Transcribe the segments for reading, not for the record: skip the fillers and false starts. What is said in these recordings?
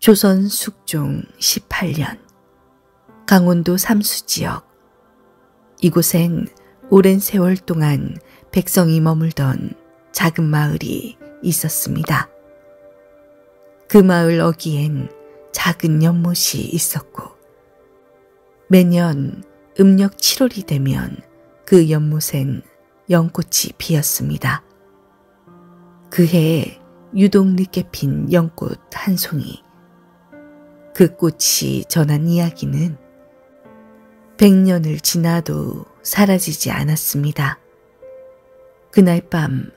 조선 숙종 18년 강원도 삼수지역. 이곳엔 오랜 세월 동안 백성이 머물던 작은 마을이 있었습니다. 그 마을 어귀엔 작은 연못이 있었고 매년 음력 7월이 되면 그 연못엔 연꽃이 피었습니다. 그 해에 유독 늦게 핀 연꽃 한 송이. 그 꽃이 전한 이야기는 100년을 지나도 사라지지 않았습니다. 그날 밤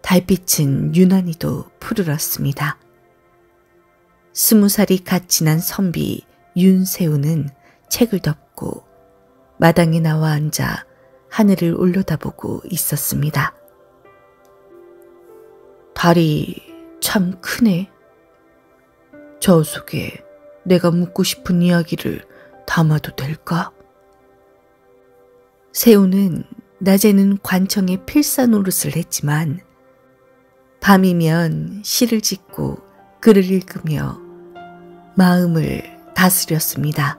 달빛은 유난히도 푸르렀습니다. 20살이 갓 지난 선비 윤세우는 책을 덮고 마당에 나와 앉아 하늘을 올려다보고 있었습니다. 달이 참 크네. 저 속에 내가 묻고 싶은 이야기를 담아도 될까? 세우는 낮에는 관청에 필사 노릇을 했지만 밤이면 시를 짓고 글을 읽으며 마음을 다스렸습니다.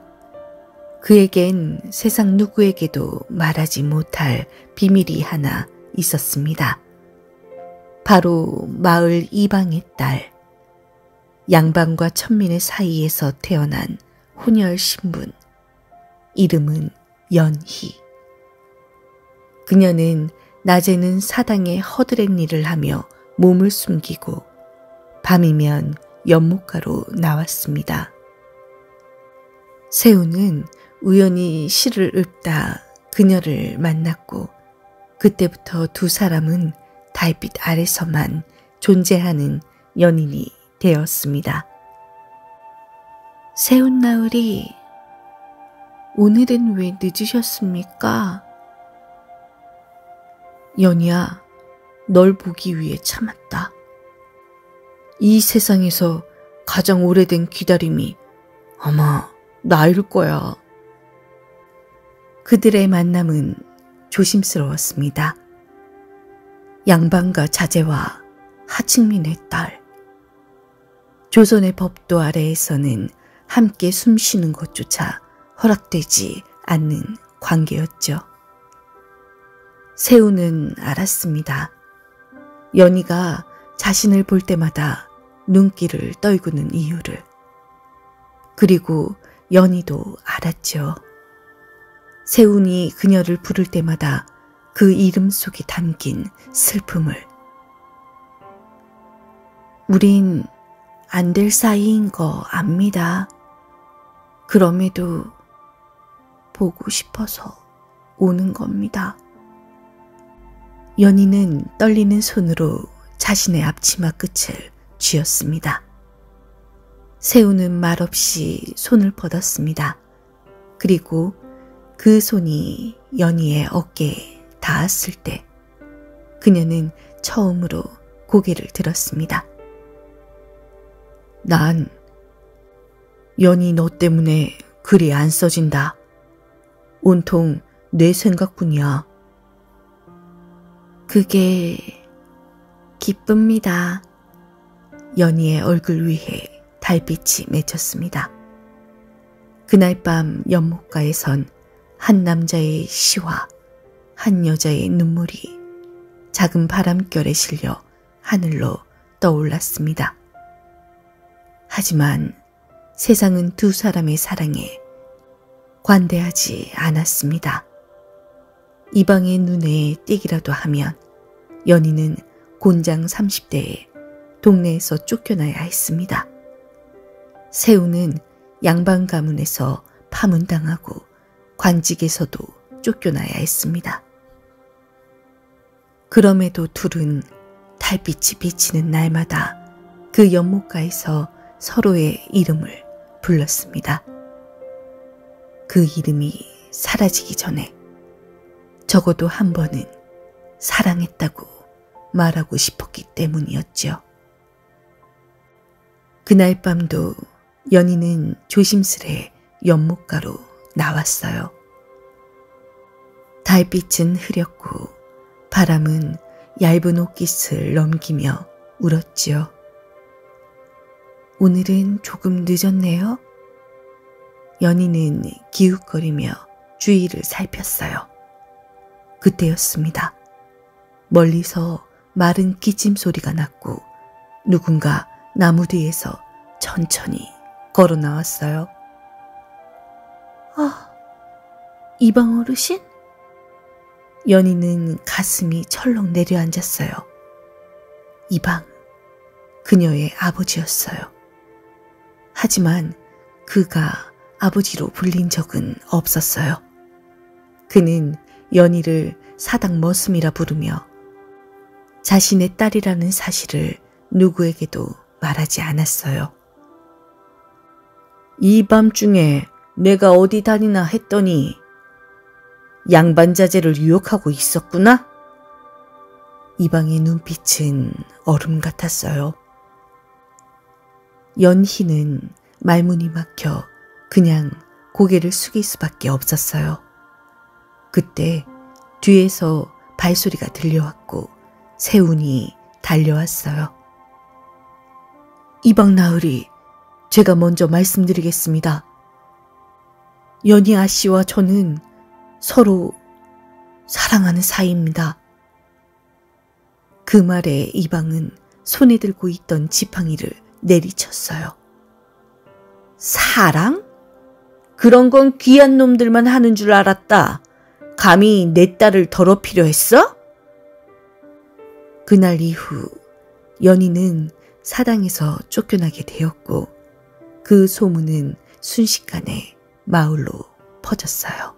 그에겐 세상 누구에게도 말하지 못할 비밀이 하나 있었습니다. 바로 마을 이방의 딸, 양반과 천민의 사이에서 태어난 혼혈 신분, 이름은 연희. 그녀는 낮에는 사당에 허드렛 일을 하며 몸을 숨기고 밤이면 연못가로 나왔습니다. 세우는 우연히 시를 읊다 그녀를 만났고 그때부터 두 사람은 달빛 아래서만 존재하는 연인이 되었습니다. 세운나으리, 오늘은 왜 늦으셨습니까? 연희야, 널 보기 위해 참았다. 이 세상에서 가장 오래된 기다림이 아마 나일 거야. 그들의 만남은 조심스러웠습니다. 양반가 자제와 하층민의 딸. 조선의 법도 아래에서는 함께 숨쉬는 것조차 허락되지 않는 관계였죠. 세우는 알았습니다. 연희가 자신을 볼 때마다 눈길을 떨구는 이유를. 그리고 연희도 알았죠. 세운이 그녀를 부를 때마다 그 이름 속에 담긴 슬픔을. 우린 안 될 사이인 거 압니다. 그럼에도 보고 싶어서 오는 겁니다. 연희는 떨리는 손으로 자신의 앞치마 끝을 쥐었습니다. 세우는 말없이 손을 뻗었습니다. 그리고 그 손이 연희의 어깨에 닿았을 때 그녀는 처음으로 고개를 들었습니다. 난 연희 너 때문에 글이 안 써진다. 온통 내 생각뿐이야. 그게 기쁩니다. 연희의 얼굴 위에 달빛이 맺혔습니다. 그날 밤 연못가에선 한 남자의 시와 한 여자의 눈물이 작은 바람결에 실려 하늘로 떠올랐습니다. 하지만 세상은 두 사람의 사랑에 관대하지 않았습니다. 이방의 눈에 띄기라도 하면 연희는 곤장 30대에 동네에서 쫓겨나야 했습니다. 세우는 양반 가문에서 파문당하고 관직에서도 쫓겨나야 했습니다. 그럼에도 둘은 달빛이 비치는 날마다 그 연못가에서 서로의 이름을 불렀습니다. 그 이름이 사라지기 전에 적어도 한 번은 사랑했다고 말하고 싶었기 때문이었죠. 그날 밤도 연희는 조심스레 연못가로 나왔어요. 달빛은 흐렸고 바람은 얇은 옷깃을 넘기며 울었지요. 오늘은 조금 늦었네요. 연희는 기웃거리며 주위를 살폈어요. 그때였습니다. 멀리서 마른 기침 소리가 났고 누군가 나무 뒤에서 천천히 걸어 나왔어요. 아, 이방 어르신? 연희는 가슴이 철렁 내려앉았어요. 이방, 그녀의 아버지였어요. 하지만 그가 아버지로 불린 적은 없었어요. 그는 연희를 사당 머슴이라 부르며 자신의 딸이라는 사실을 누구에게도 말하지 않았어요. 이 밤중에 내가 어디 다니나 했더니 양반자제를 유혹하고 있었구나? 이방의 눈빛은 얼음 같았어요. 연희는 말문이 막혀 그냥 고개를 숙일 수밖에 없었어요. 그때 뒤에서 발소리가 들려왔고 세운이 달려왔어요. 이방 나으리, 제가 먼저 말씀드리겠습니다. 연희 아씨와 저는 서로 사랑하는 사이입니다. 그 말에 이방은 손에 들고 있던 지팡이를 내리쳤어요. 사랑? 그런 건 귀한 놈들만 하는 줄 알았다. 감히 내 딸을 더럽히려 했어? 그날 이후 연희는 사당에서 쫓겨나게 되었고 그 소문은 순식간에 마을로 퍼졌어요.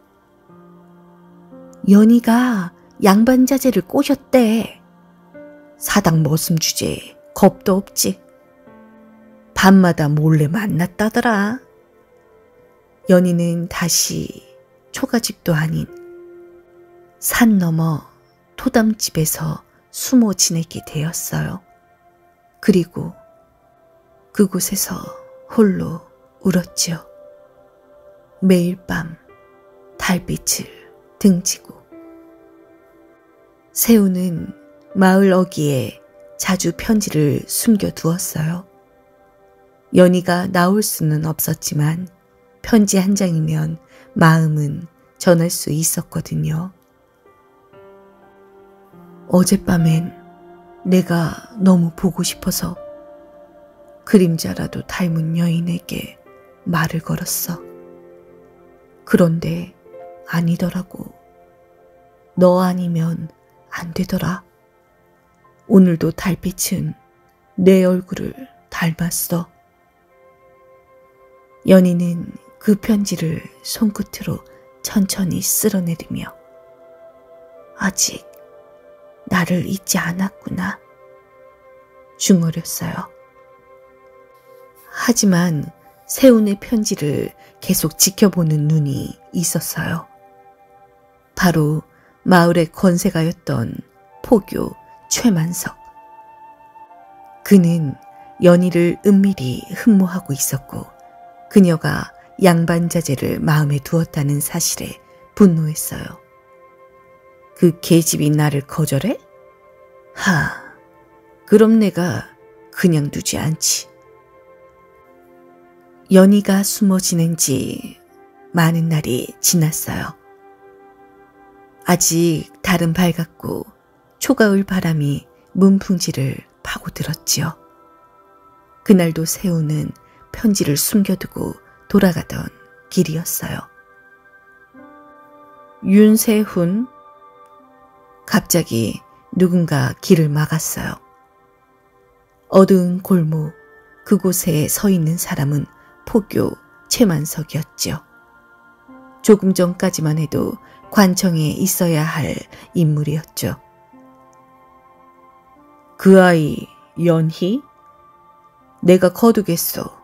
연희가 양반자제를 꼬셨대. 사당 머슴 주제에 겁도 없지. 밤마다 몰래 만났다더라. 연희는 다시 초가집도 아닌 산 너머 토담집에서 숨어 지내게 되었어요. 그리고 그곳에서 홀로 울었지요. 매일 밤 달빛을 등지고. 세우는 마을 어귀에 자주 편지를 숨겨두었어요. 연희가 나올 수는 없었지만 편지 한 장이면 마음은 전할 수 있었거든요. 어젯밤엔 내가 너무 보고 싶어서 그림자라도 닮은 여인에게 말을 걸었어. 그런데 아니더라고. 너 아니면 안 되더라. 오늘도 달빛은 내 얼굴을 닮았어. 연희는 그 편지를 손끝으로 천천히 쓸어내리며 아직 나를 잊지 않았구나 중얼였어요. 하지만 세운의 편지를 계속 지켜보는 눈이 있었어요. 바로 마을의 권세가였던 포교 최만석. 그는 연희를 은밀히 흠모하고 있었고 그녀가 양반자제를 마음에 두었다는 사실에 분노했어요. 그 계집이 나를 거절해? 그럼 내가 그냥 두지 않지. 연희가 숨어 지낸 지 많은 날이 지났어요. 아직 달은 밝았고 초가을 바람이 문풍지를 파고들었지요. 그날도 세우는 편지를 숨겨두고 돌아가던 길이었어요. 윤세훈. 갑자기 누군가 길을 막았어요. 어두운 골목 그곳에 서 있는 사람은 포교 최만석이었죠. 조금 전까지만 해도 관청에 있어야 할 인물이었죠. 그 아이 연희? 내가 거두겠어.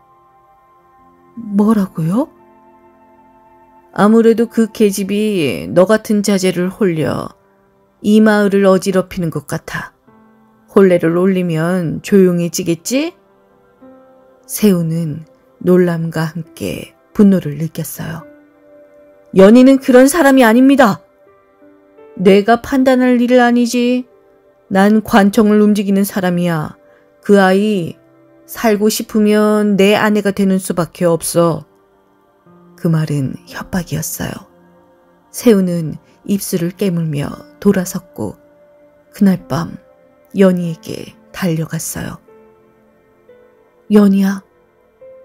뭐라고요? 아무래도 그 계집이 너 같은 자제를 홀려 이 마을을 어지럽히는 것 같아. 혼례를 올리면 조용해지겠지? 세우는 놀람과 함께 분노를 느꼈어요. 연희는 그런 사람이 아닙니다. 내가 판단할 일은 아니지. 난 관청을 움직이는 사람이야. 그 아이 살고 싶으면 내 아내가 되는 수밖에 없어. 그 말은 협박이었어요. 세우는 입술을 깨물며 돌아섰고 그날 밤 연희에게 달려갔어요. 연희야,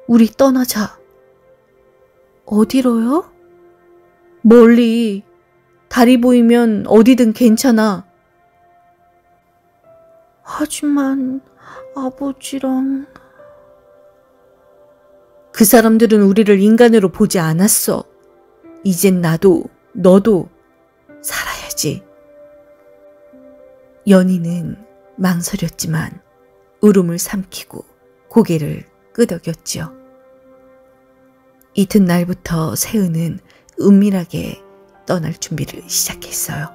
우리 떠나자. 어디로요? 멀리. 달이 보이면 어디든 괜찮아. 하지만 아버지랑... 그 사람들은 우리를 인간으로 보지 않았어. 이젠 나도 너도 살아야지. 연희는 망설였지만 울음을 삼키고 고개를 끄덕였지요. 이튿날부터 세은은 은밀하게 떠날 준비를 시작했어요.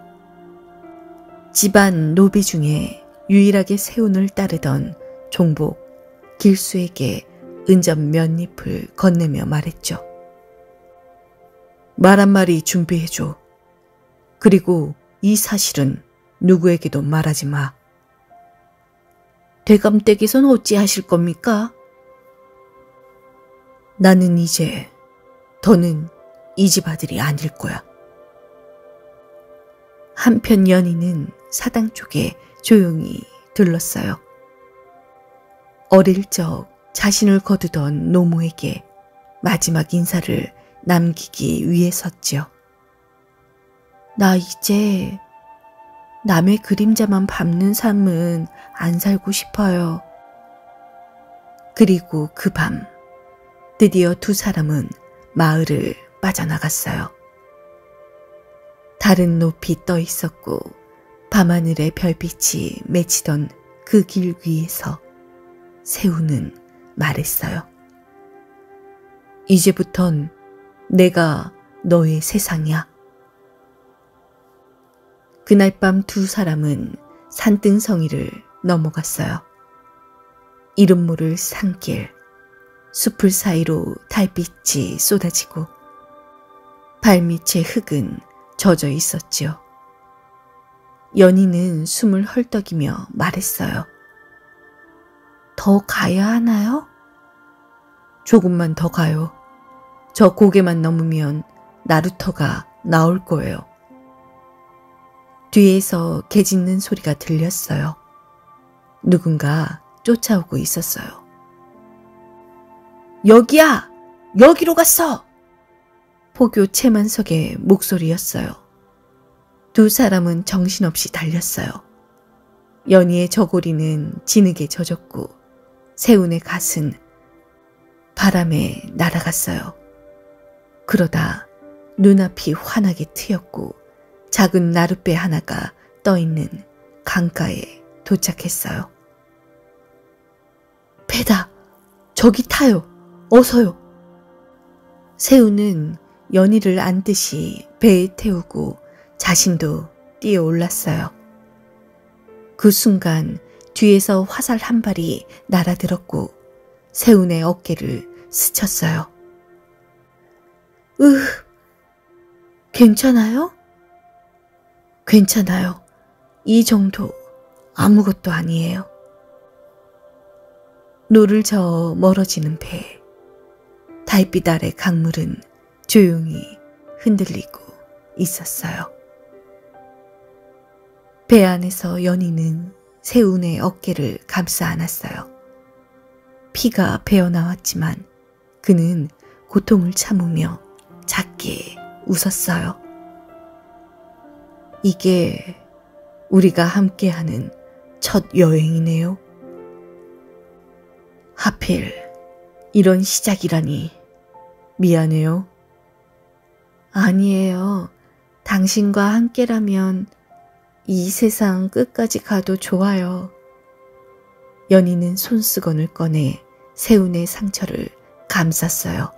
집안 노비 중에 유일하게 세운을 따르던 종복 길수에게 은전 몇 잎을 건네며 말했죠. 말 한마디 준비해줘. 그리고 이 사실은 누구에게도 말하지 마. 대감댁에선 어찌하실 겁니까? 나는 이제 더는 이 집 아들이 아닐 거야. 한편 연희는 사당 쪽에 조용히 들렀어요. 어릴 적 자신을 거두던 노모에게 마지막 인사를 남기기 위해서지요. 나 이제 남의 그림자만 밟는 삶은 안 살고 싶어요. 그리고 그 밤 드디어 두 사람은 마을을 빠져나갔어요. 달은 높이 떠 있었고 밤하늘의 별빛이 맺히던 그 길 위에서 세우는 말했어요. 이제부턴 내가 너의 세상이야. 그날 밤 두 사람은 산등성이를 넘어갔어요. 이름 모를 산길, 숲을 사이로 달빛이 쏟아지고 발밑의 흙은 젖어 있었지요. 연희는 숨을 헐떡이며 말했어요. 더 가야 하나요? 조금만 더 가요. 저 고개만 넘으면 나루터가 나올 거예요. 뒤에서 개 짖는 소리가 들렸어요. 누군가 쫓아오고 있었어요. 여기야! 여기로 갔어! 포교 채만석의 목소리였어요. 두 사람은 정신없이 달렸어요. 연희의 저고리는 진흙에 젖었고 세운의 갓은 바람에 날아갔어요. 그러다 눈앞이 환하게 트였고 작은 나룻배 하나가 떠있는 강가에 도착했어요. 배다! 저기 타요! 어서요! 세우는 연희를 안듯이 배에 태우고 자신도 뛰어 올랐어요. 그 순간 뒤에서 화살 한 발이 날아들었고 세운의 어깨를 스쳤어요. 괜찮아요? 괜찮아요. 이 정도 아무것도 아니에요. 노를 저어 멀어지는 배. 달빛 아래 강물은 조용히 흔들리고 있었어요. 배 안에서 연희는 세운의 어깨를 감싸 안았어요. 피가 배어나왔지만 그는 고통을 참으며 작게 웃었어요. 이게 우리가 함께하는 첫 여행이네요. 하필 이런 시작이라니 미안해요. 아니에요. 당신과 함께라면 이 세상 끝까지 가도 좋아요. 연희는 손수건을 꺼내 세운의 상처를 감쌌어요.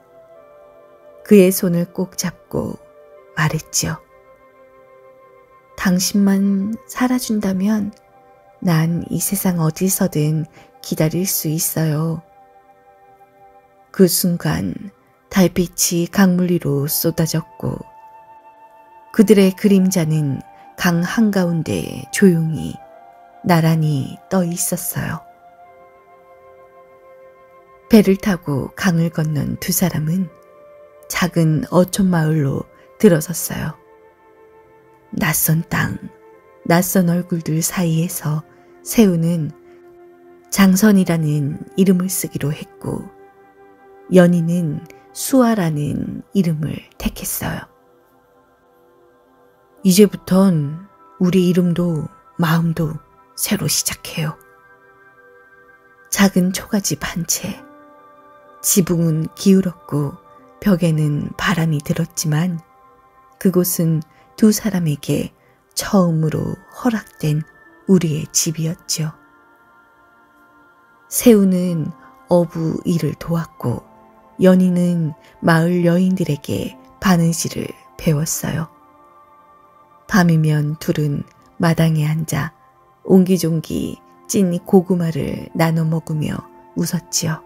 그의 손을 꼭 잡고 말했지요. 당신만 살아준다면 난 이 세상 어디서든 기다릴 수 있어요. 그 순간 달빛이 강물 위로 쏟아졌고 그들의 그림자는 강 한가운데 조용히 나란히 떠 있었어요. 배를 타고 강을 건넌 두 사람은 작은 어촌 마을로 들어섰어요. 낯선 땅, 낯선 얼굴들 사이에서 세우는 장선이라는 이름을 쓰기로 했고 연희는 수아라는 이름을 택했어요. 이제부턴 우리 이름도 마음도 새로 시작해요. 작은 초가집 한 채, 지붕은 기울었고 벽에는 바람이 들었지만 그곳은 두 사람에게 처음으로 허락된 우리의 집이었죠. 세우는 어부 일을 도왔고 연희는 마을 여인들에게 바느질을 배웠어요. 밤이면 둘은 마당에 앉아 옹기종기 찐 고구마를 나눠 먹으며 웃었지요.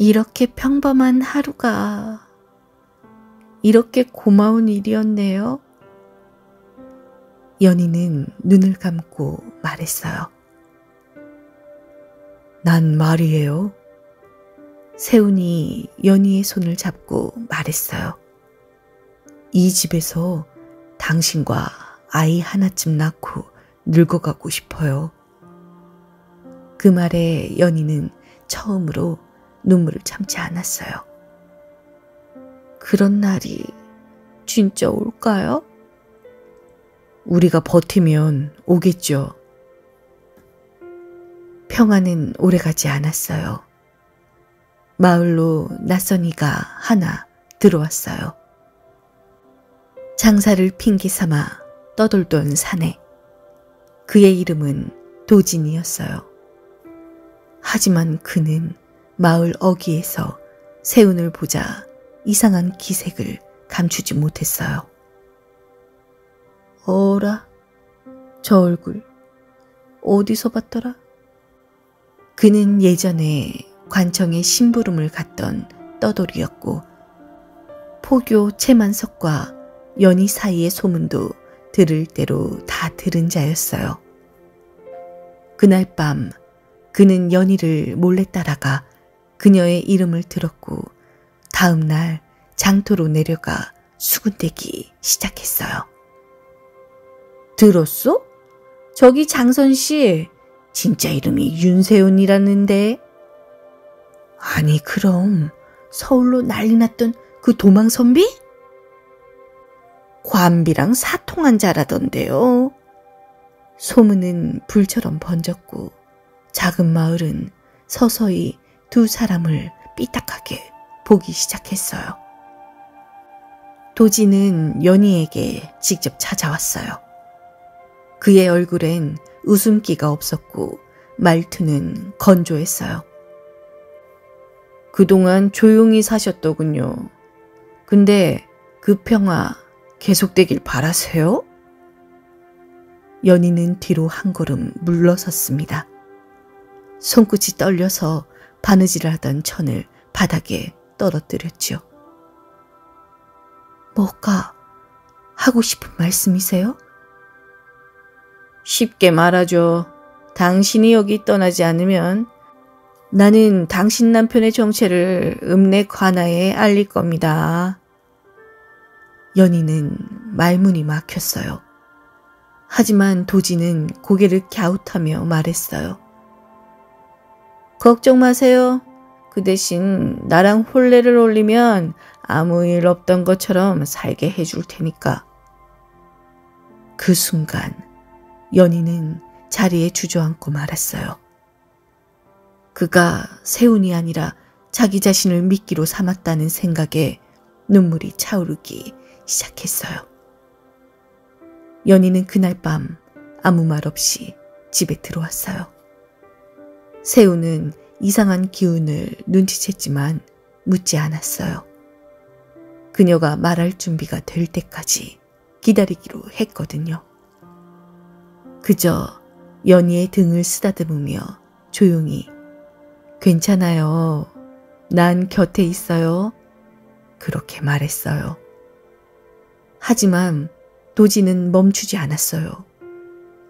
이렇게 평범한 하루가 이렇게 고마운 일이었네요. 연희는 눈을 감고 말했어요. 난 말이에요. 세훈이 연희의 손을 잡고 말했어요. 이 집에서 당신과 아이 하나쯤 낳고 늙어가고 싶어요. 그 말에 연희는 처음으로 눈물을 참지 않았어요. 그런 날이 진짜 올까요? 우리가 버티면 오겠죠. 평화는 오래가지 않았어요. 마을로 낯선이가 하나 들어왔어요. 장사를 핑계삼아 떠돌던 사내. 그의 이름은 도진이었어요. 하지만 그는 마을 어귀에서 세운을 보자 이상한 기색을 감추지 못했어요. 어라, 저 얼굴 어디서 봤더라? 그는 예전에 관청에 심부름을 갔던 떠돌이였고 포교 최만석과 연희 사이의 소문도 들을 대로 다 들은 자였어요. 그날 밤 그는 연희를 몰래 따라가 그녀의 이름을 들었고 다음 날 장터로 내려가 수군대기 시작했어요. 들었어? 저기 장선씨 진짜 이름이 윤세훈이라는데. 아니 그럼 서울로 난리 났던 그 도망선비? 관비랑 사통한 자라던데요. 소문은 불처럼 번졌고 작은 마을은 서서히 두 사람을 삐딱하게 보기 시작했어요. 도진은 연희에게 직접 찾아왔어요. 그의 얼굴엔 웃음기가 없었고 말투는 건조했어요. 그동안 조용히 사셨더군요. 근데 그 평화 계속되길 바라세요? 연희는 뒤로 한 걸음 물러섰습니다. 손끝이 떨려서 바느질을 하던 천을 바닥에 떨어뜨렸죠. 뭐가 하고 싶은 말씀이세요? 쉽게 말하죠. 당신이 여기 떠나지 않으면 나는 당신 남편의 정체를 읍내 관아에 알릴 겁니다. 연희는 말문이 막혔어요. 하지만 도진은 고개를 갸웃하며 말했어요. 걱정 마세요. 그 대신 나랑 혼례를 올리면 아무 일 없던 것처럼 살게 해줄 테니까. 그 순간 연희는 자리에 주저앉고 말았어요. 그가 세훈이 아니라 자기 자신을 미끼로 삼았다는 생각에 눈물이 차오르기 시작했어요. 연희는 그날 밤 아무 말 없이 집에 들어왔어요. 세훈은 이상한 기운을 눈치챘지만 묻지 않았어요. 그녀가 말할 준비가 될 때까지 기다리기로 했거든요. 그저 연희의 등을 쓰다듬으며 조용히 괜찮아요. 난 곁에 있어요. 그렇게 말했어요. 하지만 도진은 멈추지 않았어요.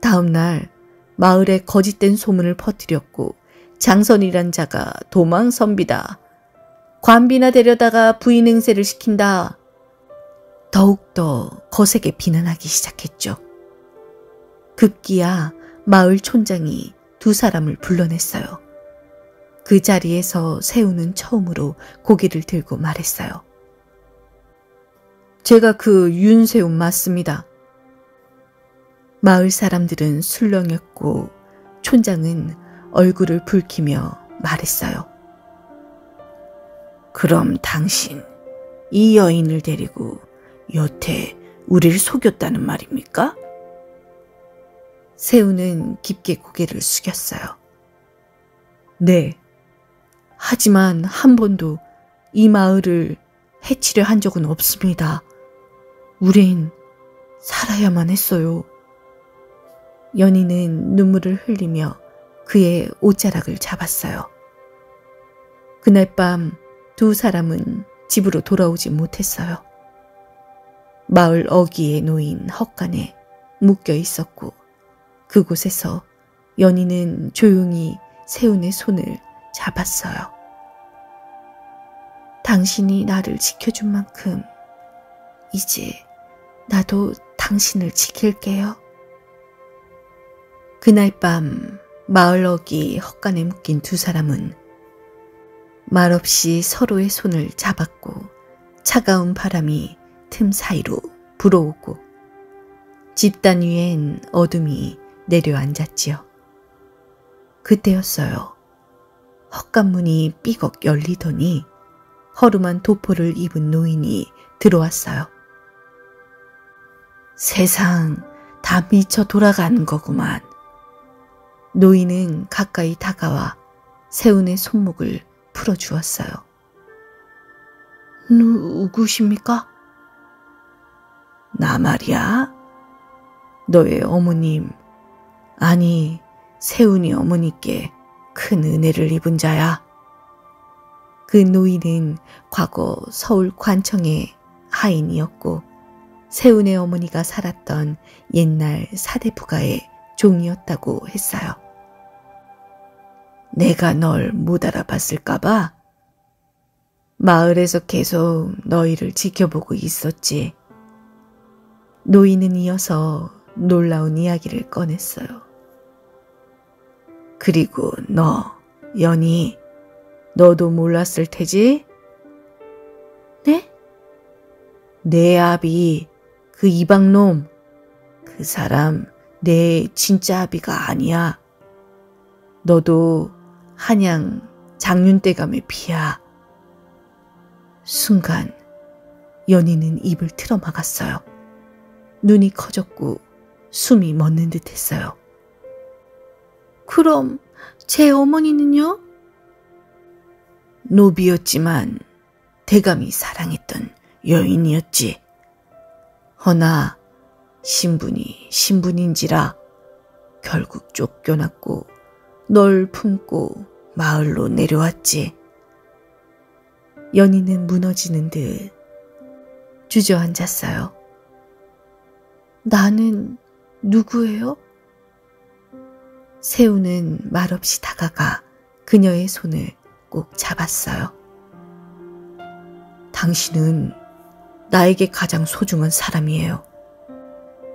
다음 날 마을에 거짓된 소문을 퍼뜨렸고 장선이란 자가 도망선비다. 관비나 데려다가 부인 행세를 시킨다. 더욱더 거세게 비난하기 시작했죠. 급기야 마을 촌장이 두 사람을 불러냈어요. 그 자리에서 세우는 처음으로 고개를 들고 말했어요. 제가 그 윤세운 맞습니다. 마을 사람들은 술렁였고 촌장은 얼굴을 붉히며 말했어요. 그럼 당신 이 여인을 데리고 여태 우리를 속였다는 말입니까? 세우는 깊게 고개를 숙였어요. 네. 하지만 한 번도 이 마을을 해치려 한 적은 없습니다. 우린 살아야만 했어요. 연희는 눈물을 흘리며 그의 옷자락을 잡았어요. 그날 밤 두 사람은 집으로 돌아오지 못했어요. 마을 어귀에 놓인 헛간에 묶여 있었고 그곳에서 연희는 조용히 세운의 손을 잡았어요. 당신이 나를 지켜준 만큼 이제 나도 당신을 지킬게요. 그날 밤 마을 어귀 헛간에 묶인 두 사람은 말없이 서로의 손을 잡았고 차가운 바람이 틈 사이로 불어오고 집단 위엔 어둠이 내려앉았지요. 그때였어요. 헛간문이 삐걱 열리더니 허름한 도포를 입은 노인이 들어왔어요. 세상 다 미쳐 돌아가는 거구만. 노인은 가까이 다가와 세운의 손목을 풀어주었어요. 누구십니까? 나 말이야. 너의 어머님, 아니 세운이 어머니께 큰 은혜를 입은 자야. 그 노인은 과거 서울 관청의 하인이었고 세운의 어머니가 살았던 옛날 사대부가의 종이었다고 했어요. 내가 널 못 알아봤을까봐 마을에서 계속 너희를 지켜보고 있었지. 노인은 이어서 놀라운 이야기를 꺼냈어요. 그리고 너, 연희, 너도 몰랐을 테지? 네? 내 아비, 그 이방놈, 그 사람 내 진짜 아비가 아니야. 너도 한양 장윤대감의 피야. 순간 연희는 입을 틀어막았어요. 눈이 커졌고 숨이 멎는 듯 했어요. 그럼 제 어머니는요? 노비였지만 대감이 사랑했던 여인이었지. 허나 신분이 신분인지라 결국 쫓겨났고 널 품고 마을로 내려왔지. 연희는 무너지는 듯 주저앉았어요. 나는 누구예요? 세우는 말없이 다가가 그녀의 손을 꼭 잡았어요. 당신은 나에게 가장 소중한 사람이에요.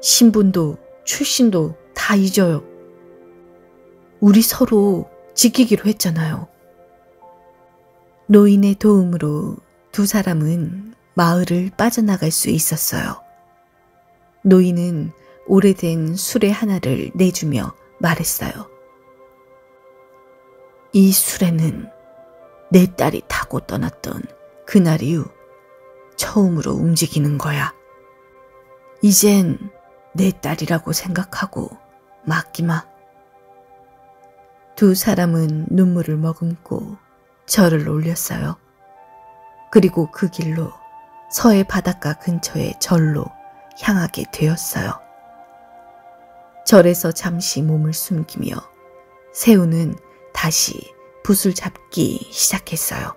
신분도 출신도 다 잊어요. 우리 서로 지키기로 했잖아요. 노인의 도움으로 두 사람은 마을을 빠져나갈 수 있었어요. 노인은 오래된 수레 하나를 내주며 말했어요. 이 수레는 내 딸이 타고 떠났던 그날 이후 처음으로 움직이는 거야. 이젠 내 딸이라고 생각하고 맡기마. 두 사람은 눈물을 머금고 절을 올렸어요. 그리고 그 길로 서해 바닷가 근처의 절로 향하게 되었어요. 절에서 잠시 몸을 숨기며 세우는 다시 붓을 잡기 시작했어요.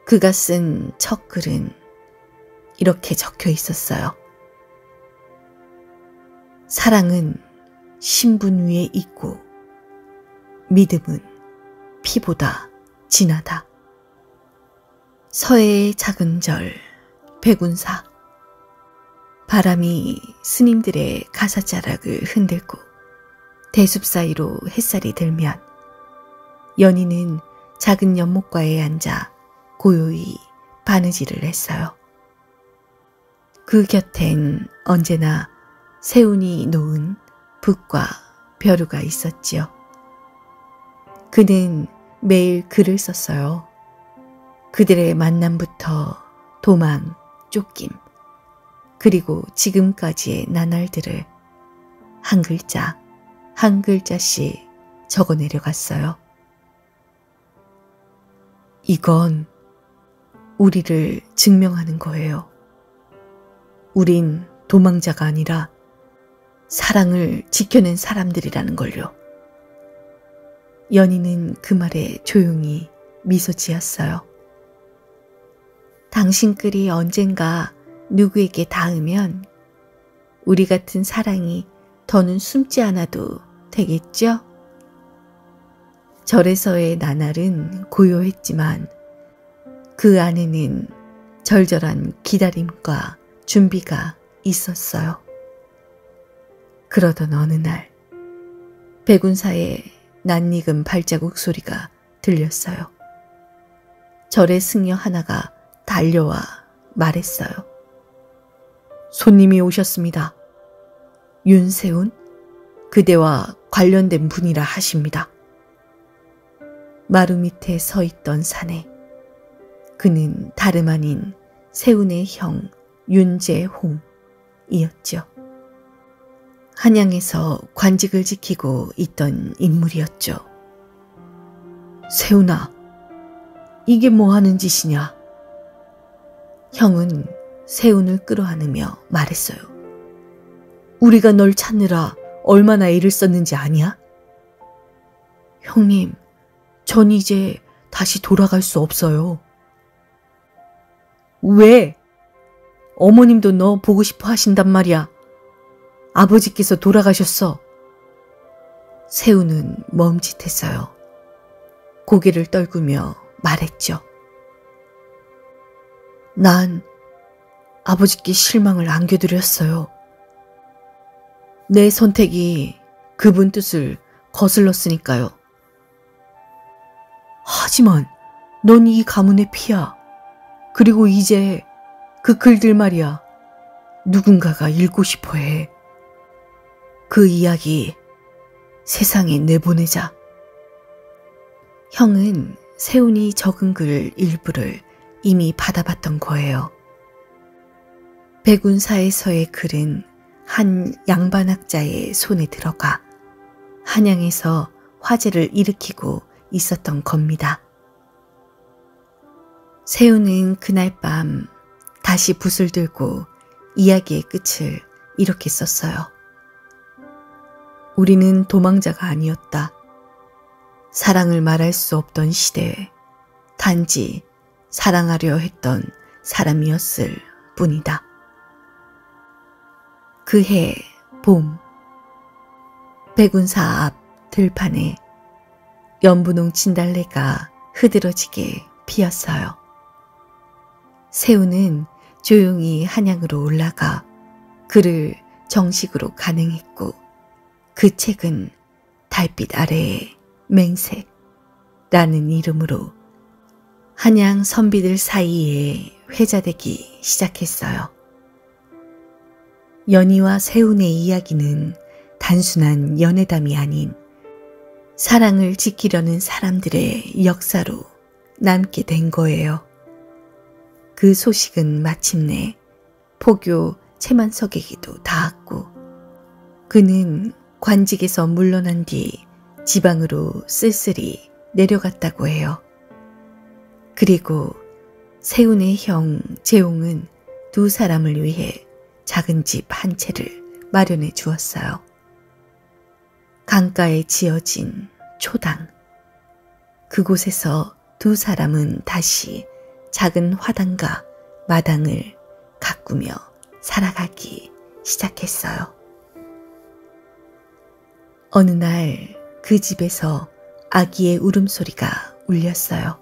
그가 쓴 첫 글은 이렇게 적혀 있었어요. 사랑은 신분 위에 있고 믿음은 피보다 진하다. 서해의 작은 절, 백운사. 바람이 스님들의 가사자락을 흔들고 대숲 사이로 햇살이 들면 연희는 작은 연못가에 앉아 고요히 바느질을 했어요. 그 곁엔 언제나 세운이 놓은 붓과 벼루가 있었지요. 그는 매일 글을 썼어요. 그들의 만남부터 도망, 쫓김, 그리고 지금까지의 나날들을 한 글자, 한 글자씩 적어 내려갔어요. 이건 우리를 증명하는 거예요. 우린 도망자가 아니라 사랑을 지켜낸 사람들이라는 걸요. 연희는 그 말에 조용히 미소 지었어요. 당신 글이 언젠가 누구에게 닿으면 우리 같은 사랑이 더는 숨지 않아도 되겠죠? 절에서의 나날은 고요했지만 그 안에는 절절한 기다림과 준비가 있었어요. 그러던 어느 날 백운사에 낯익은 발자국 소리가 들렸어요. 절의 승려 하나가 달려와 말했어요. 손님이 오셨습니다. 윤세운? 그대와 관련된 분이라 하십니다. 마루 밑에 서 있던 사내. 그는 다름 아닌 세운의 형 윤재홍이었죠. 한양에서 관직을 지키고 있던 인물이었죠. 세운아, 이게 뭐 하는 짓이냐? 형은 세운을 끌어안으며 말했어요. 우리가 널 찾느라 얼마나 애를 썼는지 아냐? 형님, 전 이제 다시 돌아갈 수 없어요. 왜? 어머님도 너 보고 싶어 하신단 말이야. 아버지께서 돌아가셨어. 세우는 멈칫했어요. 고개를 떨구며 말했죠. 난 아버지께 실망을 안겨드렸어요. 내 선택이 그분 뜻을 거슬렀으니까요. 하지만 넌 이 가문의 피야. 그리고 이제 그 글들 말이야. 누군가가 읽고 싶어 해. 그 이야기 세상에 내보내자. 형은 세운이 적은 글 일부를 이미 받아봤던 거예요. 백운사에서의 글은 한 양반학자의 손에 들어가 한양에서 화제를 일으키고 있었던 겁니다. 세운은 그날 밤 다시 붓을 들고 이야기의 끝을 이렇게 썼어요. 우리는 도망자가 아니었다. 사랑을 말할 수 없던 시대에 단지 사랑하려 했던 사람이었을 뿐이다. 그해 봄, 백운사 앞 들판에 연분홍 진달래가 흐드러지게 피었어요. 세우는 조용히 한양으로 올라가 글을 정식으로 간행했고 그 책은 달빛 아래의 맹세라는 이름으로 한양 선비들 사이에 회자되기 시작했어요. 연희와 세운의 이야기는 단순한 연애담이 아닌 사랑을 지키려는 사람들의 역사로 남게 된 거예요. 그 소식은 마침내 포교 채만석에게도 닿았고 그는 관직에서 물러난 뒤 지방으로 쓸쓸히 내려갔다고 해요. 그리고 세운의 형 재홍은 두 사람을 위해 작은 집 한 채를 마련해 주었어요. 강가에 지어진 초당. 그곳에서 두 사람은 다시 작은 화단과 마당을 가꾸며 살아가기 시작했어요. 어느 날 그 집에서 아기의 울음소리가 울렸어요.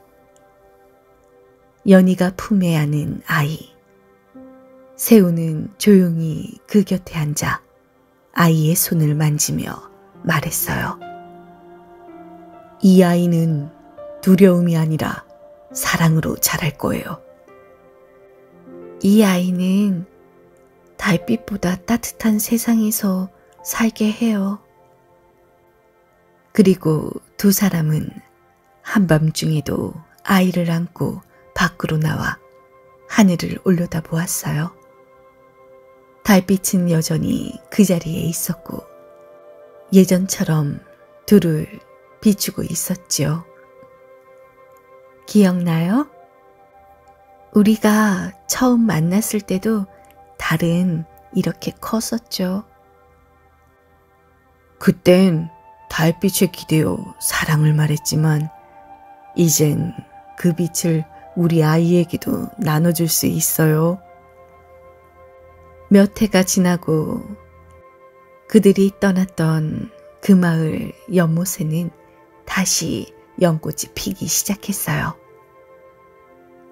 연희가 품에 안은 아이. 세우는 조용히 그 곁에 앉아 아이의 손을 만지며 말했어요. 이 아이는 두려움이 아니라 사랑으로 자랄 거예요. 이 아이는 달빛보다 따뜻한 세상에서 살게 해요. 그리고 두 사람은 한밤중에도 아이를 안고 밖으로 나와 하늘을 올려다 보았어요. 달빛은 여전히 그 자리에 있었고 예전처럼 둘을 비추고 있었지요. 기억나요? 우리가 처음 만났을 때도 달은 이렇게 컸었죠. 그땐 달빛에 기대어 사랑을 말했지만 이젠 그 빛을 우리 아이에게도 나눠줄 수 있어요. 몇 해가 지나고 그들이 떠났던 그 마을 연못에는 다시 연꽃이 피기 시작했어요.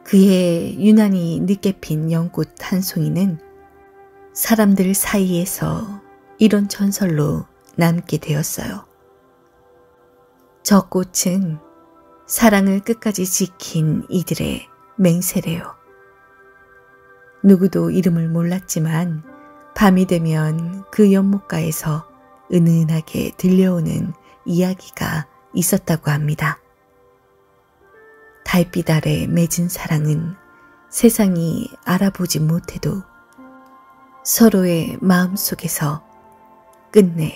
그해 유난히 늦게 핀 연꽃 한 송이는 사람들 사이에서 이런 전설로 남게 되었어요. 저 꽃은 사랑을 끝까지 지킨 이들의 맹세래요. 누구도 이름을 몰랐지만 밤이 되면 그 연못가에서 은은하게 들려오는 이야기가 있었다고 합니다. 달빛 아래 맺은 사랑은 세상이 알아보지 못해도 서로의 마음속에서 끝내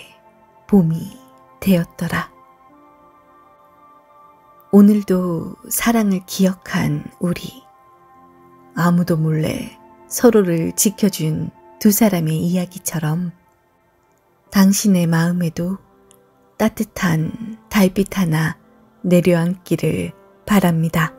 봄이 되었더라. 오늘도 사랑을 기억한 우리, 아무도 몰래 서로를 지켜준 두 사람의 이야기처럼 당신의 마음에도 따뜻한 달빛 하나 내려앉기를 바랍니다.